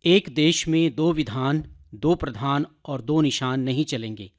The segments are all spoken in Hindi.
एक देश में दो विधान, दो प्रधान और दो निशान नहीं चलेंगे।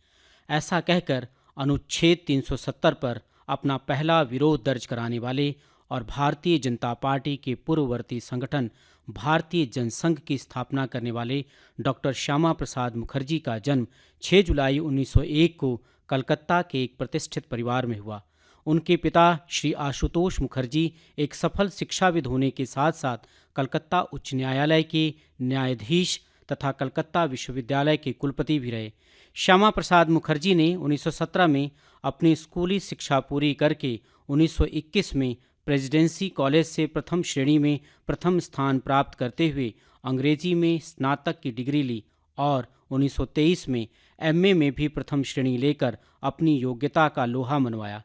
ऐसा कहकर अनुच्छेद 370 पर अपना पहला विरोध दर्ज कराने वाले और भारतीय जनता पार्टी के पूर्ववर्ती संगठन भारतीय जनसंघ की स्थापना करने वाले डॉक्टर श्यामा प्रसाद मुखर्जी का जन्म 6 जुलाई 1901 को कलकत्ता के एक प्रतिष्ठित परिवार में हुआ। उनके पिता श्री आशुतोष मुखर्जी एक सफल शिक्षाविद होने के साथ साथ कलकत्ता उच्च न्यायालय के न्यायाधीश तथा कलकत्ता विश्वविद्यालय के कुलपति भी रहे। श्यामा प्रसाद मुखर्जी ने 1917 में अपनी स्कूली शिक्षा पूरी करके 1921 में प्रेसिडेंसी कॉलेज से प्रथम श्रेणी में प्रथम स्थान प्राप्त करते हुए अंग्रेजी में स्नातक की डिग्री ली और 1923 में एमए में भी प्रथम श्रेणी लेकर अपनी योग्यता का लोहा मनवाया।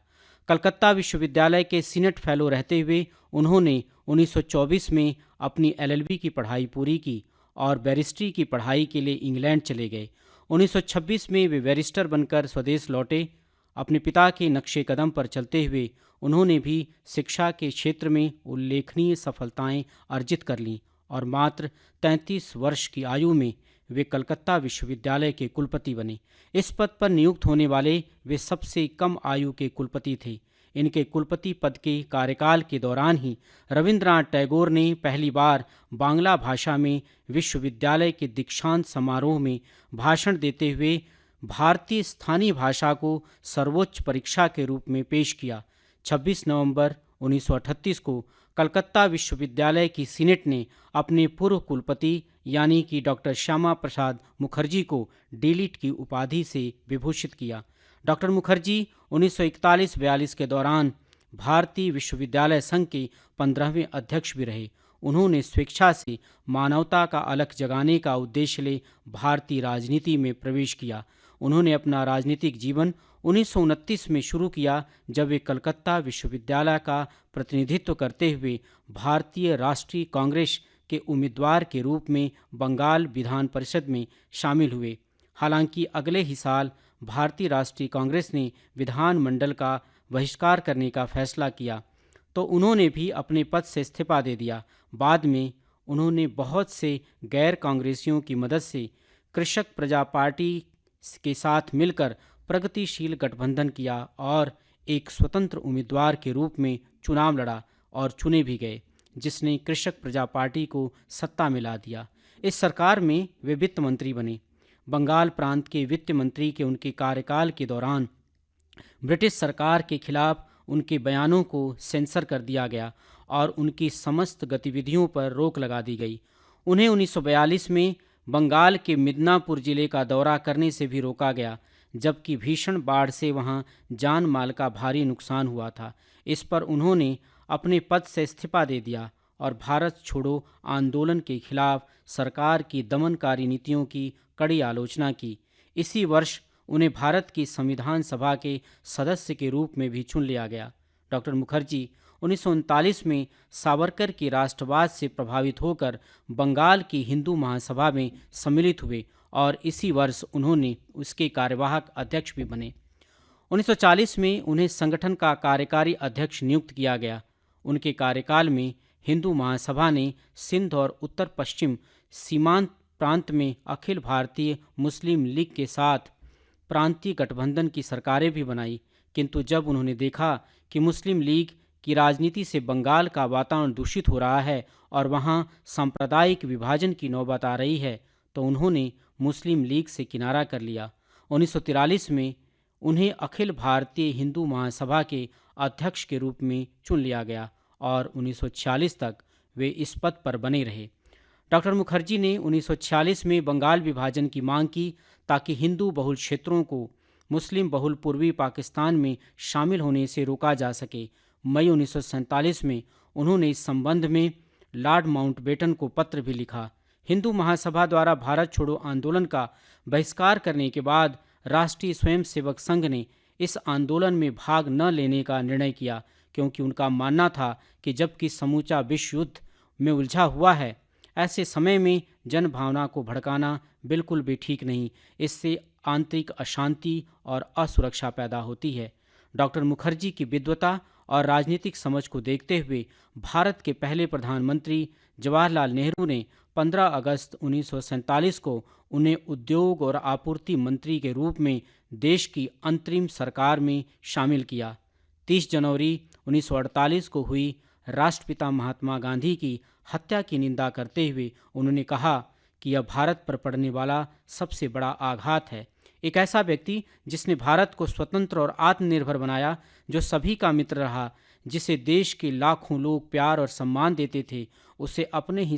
कलकत्ता विश्वविद्यालय के सीनेट फेलो रहते हुए उन्होंने 1924 में अपनी एलएलबी की पढ़ाई पूरी की और बैरिस्ट्री की पढ़ाई के लिए इंग्लैंड चले गए। 1926 में वे बैरिस्टर बनकर स्वदेश लौटे। अपने पिता के नक्शे कदम पर चलते हुए उन्होंने भी शिक्षा के क्षेत्र में उल्लेखनीय सफलताएं अर्जित कर लीं और मात्र 33 वर्ष की आयु में वे कलकत्ता विश्वविद्यालय के कुलपति बने। इस पद पर नियुक्त होने वाले वे सबसे कम आयु के कुलपति थे। इनके कुलपति पद के कार्यकाल के दौरान ही रविंद्रनाथ टैगोर ने पहली बार बांग्ला भाषा में विश्वविद्यालय के दीक्षांत समारोह में भाषण देते हुए भारतीय स्थानीय भाषा को सर्वोच्च परीक्षा के रूप में पेश किया। 26 नवंबर 1938 को कलकत्ता विश्वविद्यालय की सीनेट ने अपने पूर्व कुलपति यानी कि डॉक्टर श्यामा प्रसाद मुखर्जी को डीलिट की उपाधि से विभूषित किया। डॉक्टर मुखर्जी 1941-42 के दौरान भारतीय विश्वविद्यालय संघ के 15वें अध्यक्ष भी रहे। उन्होंने स्वेच्छा से मानवता का अलख जगाने का उद्देश्य ले भारतीय राजनीति में प्रवेश किया। उन्होंने अपना राजनीतिक जीवन 1929 में शुरू किया जब वे कलकत्ता विश्वविद्यालय का प्रतिनिधित्व करते हुए भारतीय राष्ट्रीय कांग्रेस के उम्मीदवार के रूप में बंगाल विधान परिषद में शामिल हुए। हालांकि अगले ही साल भारतीय राष्ट्रीय कांग्रेस ने विधानमंडल का बहिष्कार करने का फैसला किया तो उन्होंने भी अपने पद से इस्तीफा दे दिया। बाद में उन्होंने बहुत से गैर कांग्रेसियों की मदद से कृषक प्रजा पार्टी के साथ मिलकर प्रगतिशील गठबंधन किया और एक स्वतंत्र उम्मीदवार के रूप में चुनाव लड़ा और चुने भी गए, जिसने कृषक प्रजा पार्टी को सत्ता में ला दिया। इस सरकार में वे वित्त मंत्री बने। बंगाल प्रांत के वित्त मंत्री के उनके कार्यकाल के दौरान ब्रिटिश सरकार के खिलाफ उनके बयानों को सेंसर कर दिया गया और उनकी समस्त गतिविधियों पर रोक लगा दी गई। उन्हें 1942 में बंगाल के मिदनापुर जिले का दौरा करने से भी रोका गया, जबकि भीषण बाढ़ से वहां जान माल का भारी नुकसान हुआ था। इस पर उन्होंने अपने पद से इस्तीफा दे दिया और भारत छोड़ो आंदोलन के खिलाफ सरकार की दमनकारी नीतियों की कड़ी आलोचना की। इसी वर्ष उन्हें भारत की संविधान सभा के सदस्य के रूप में भी चुन लिया गया। डॉक्टर मुखर्जी 1939 में सावरकर के राष्ट्रवाद से प्रभावित होकर बंगाल की हिंदू महासभा में सम्मिलित हुए और इसी वर्ष उन्होंने उसके कार्यवाहक अध्यक्ष भी बने। 1940 में उन्हें संगठन का कार्यकारी अध्यक्ष नियुक्त किया गया। उनके कार्यकाल में हिंदू महासभा ने सिंध और उत्तर पश्चिम सीमांत प्रांत में अखिल भारतीय मुस्लिम लीग के साथ प्रांतीय गठबंधन की सरकारें भी बनाई, किंतु जब उन्होंने देखा कि मुस्लिम लीग की राजनीति से बंगाल का वातावरण दूषित हो रहा है और वहां सांप्रदायिक विभाजन की नौबत आ रही है, तो उन्होंने मुस्लिम लीग से किनारा कर लिया। 1943 में उन्हें अखिल भारतीय हिंदू महासभा के अध्यक्ष के रूप में चुन लिया गया और 1946 तक वे इस पद पर बने रहे। डॉक्टर मुखर्जी ने 1946 में बंगाल विभाजन की मांग की ताकि हिंदू बहुल क्षेत्रों को मुस्लिम बहुल पूर्वी पाकिस्तान में शामिल होने से रोका जा सके। मई 1947 में उन्होंने इस संबंध में लॉर्ड माउंटबेटन को पत्र भी लिखा। हिंदू महासभा द्वारा भारत छोड़ो आंदोलन का बहिष्कार करने के बाद राष्ट्रीय स्वयंसेवक संघ ने इस आंदोलन में भाग न लेने का निर्णय किया, क्योंकि उनका मानना था कि जबकि समूचा विश्व युद्ध में उलझा हुआ है, ऐसे समय में जन भावना को भड़काना बिल्कुल भी ठीक नहीं। इससे आंतरिक अशांति और असुरक्षा पैदा होती है। डॉक्टर मुखर्जी की विद्वता और राजनीतिक समझ को देखते हुए भारत के पहले प्रधानमंत्री जवाहरलाल नेहरू ने 15 अगस्त 1947 को उन्हें उद्योग और आपूर्ति मंत्री के रूप में देश की अंतरिम सरकार में शामिल किया। 30 जनवरी 1948 को हुई राष्ट्रपिता महात्मा गांधी की हत्या की निंदा करते हुए उन्होंने कहा कि यह भारत पर पड़ने वाला सबसे बड़ा आघात है। एक ऐसा व्यक्ति जिसने भारत को स्वतंत्र और आत्मनिर्भर बनाया, जो सभी का मित्र रहा, जिसे देश के लाखों लोग प्यार और सम्मान देते थे, उसे अपने ही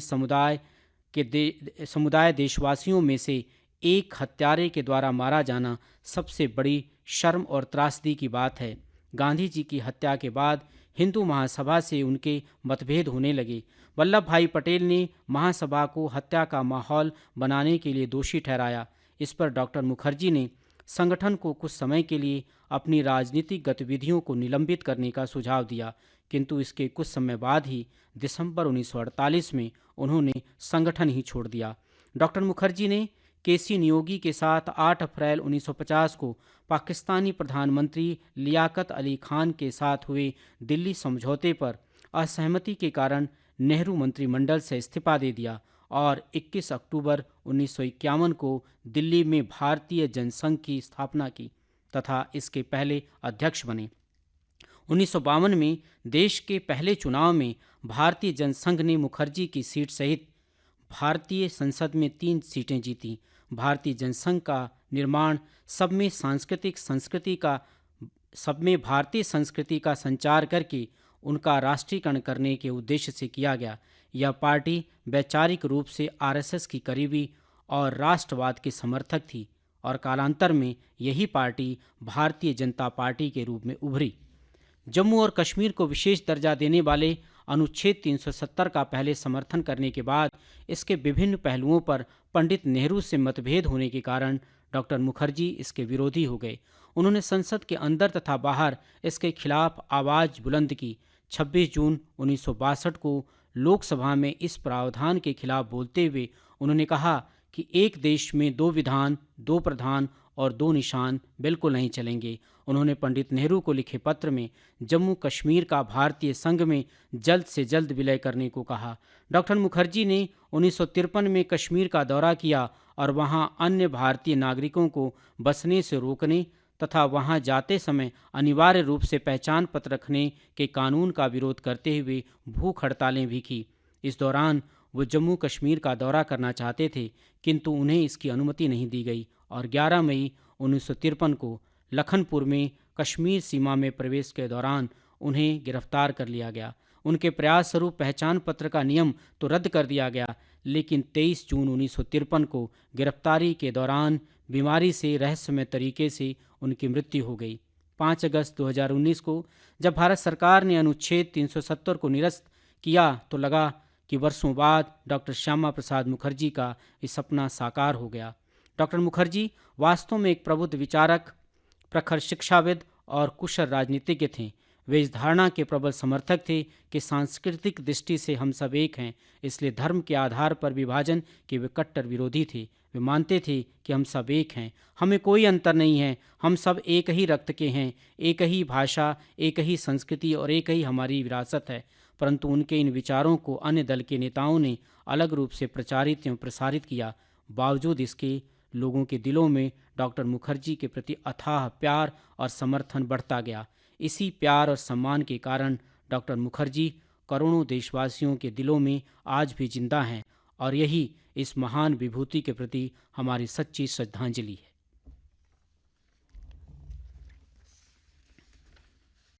समुदाय देशवासियों में से एक हत्यारे के द्वारा मारा जाना सबसे बड़ी शर्म और त्रासदी की बात है। गांधी जी की हत्या के बाद हिंदू महासभा से उनके मतभेद होने लगे। वल्लभ भाई पटेल ने महासभा को हत्या का माहौल बनाने के लिए दोषी ठहराया। इस पर डॉक्टर मुखर्जी ने संगठन को कुछ समय के लिए अपनी राजनीतिक गतिविधियों को निलंबित करने का सुझाव दिया, किंतु इसके कुछ समय बाद ही दिसंबर 1948 में उन्होंने संगठन ही छोड़ दिया। डॉक्टर मुखर्जी ने केसी नियोगी के साथ 8 अप्रैल 1950 को पाकिस्तानी प्रधानमंत्री लियाकत अली खान के साथ हुए दिल्ली समझौते पर असहमति के कारण नेहरू मंत्रिमंडल से इस्तीफा दे दिया और 21 अक्टूबर 1951 को दिल्ली में भारतीय जनसंघ की स्थापना की तथा इसके पहले अध्यक्ष बने। 1952 में देश के पहले चुनाव में भारतीय जनसंघ ने मुखर्जी की सीट सहित भारतीय संसद में 3 सीटें जीतीं। भारतीय जनसंघ का निर्माण सब में भारतीय संस्कृति का संचार करके उनका राष्ट्रीयकरण करने के उद्देश्य से किया गया। यह पार्टी वैचारिक रूप से आरएसएस की करीबी और राष्ट्रवाद की समर्थक थी और कालांतर में यही पार्टी भारतीय जनता पार्टी के रूप में उभरी। जम्मू और कश्मीर को विशेष दर्जा देने वाले अनुच्छेद 370 का पहले समर्थन करने के बाद इसके विभिन्न पहलुओं पर पंडित नेहरू से मतभेद होने के कारण डॉक्टर मुखर्जी इसके विरोधी हो गए। उन्होंने संसद के अंदर तथा बाहर इसके खिलाफ आवाज बुलंद की। 26 जून 1962 को लोकसभा में इस प्रावधान के खिलाफ बोलते हुए उन्होंने कहा कि एक देश में 2 विधान, 2 प्रधान और 2 निशान बिल्कुल नहीं चलेंगे। उन्होंने पंडित नेहरू को लिखे पत्र में जम्मू कश्मीर का भारतीय संघ में जल्द से जल्द विलय करने को कहा। डॉक्टर मुखर्जी ने 1953 में कश्मीर का दौरा किया और वहां अन्य भारतीय नागरिकों को बसने से रोकने तथा वहां जाते समय अनिवार्य रूप से पहचान पत्र रखने के कानून का विरोध करते हुए भूख हड़तालें भी की। इस दौरान वो जम्मू कश्मीर का दौरा करना चाहते थे, किंतु उन्हें इसकी अनुमति नहीं दी गई और 11 मई 1953 को लखनपुर में कश्मीर सीमा में प्रवेश के दौरान उन्हें गिरफ्तार कर लिया गया। उनके प्रयास स्वरूप पहचान पत्र का नियम तो रद्द कर दिया गया, लेकिन 23 जून 1953 को गिरफ्तारी के दौरान बीमारी से रहस्यमय तरीके से उनकी मृत्यु हो गई। 5 अगस्त 2019 को जब भारत सरकार ने अनुच्छेद 370 को निरस्त किया तो लगा कि वर्षों बाद डॉक्टर श्यामा प्रसाद मुखर्जी का ये सपना साकार हो गया। डॉक्टर मुखर्जी वास्तव में एक प्रबुद्ध विचारक, प्रखर शिक्षाविद और कुशल राजनीतिज्ञ थे। वे इस धारणा के प्रबल समर्थक थे कि सांस्कृतिक दृष्टि से हम सब एक हैं, इसलिए धर्म के आधार पर विभाजन के वे कट्टर विरोधी थे। वे मानते थे कि हम सब एक हैं, हमें कोई अंतर नहीं है, हम सब एक ही रक्त के हैं, एक ही भाषा, एक ही संस्कृति और एक ही हमारी विरासत है। परंतु उनके इन विचारों को अन्य दल के नेताओं ने अलग रूप से प्रचारित एवं प्रसारित किया। बावजूद इसके लोगों के दिलों में डॉक्टर मुखर्जी के प्रति अथाह प्यार और समर्थन बढ़ता गया। इसी प्यार और सम्मान के कारण डॉक्टर मुखर्जी करोड़ों देशवासियों के दिलों में आज भी जिंदा हैं और यही इस महान विभूति के प्रति हमारी सच्ची श्रद्धांजलि है।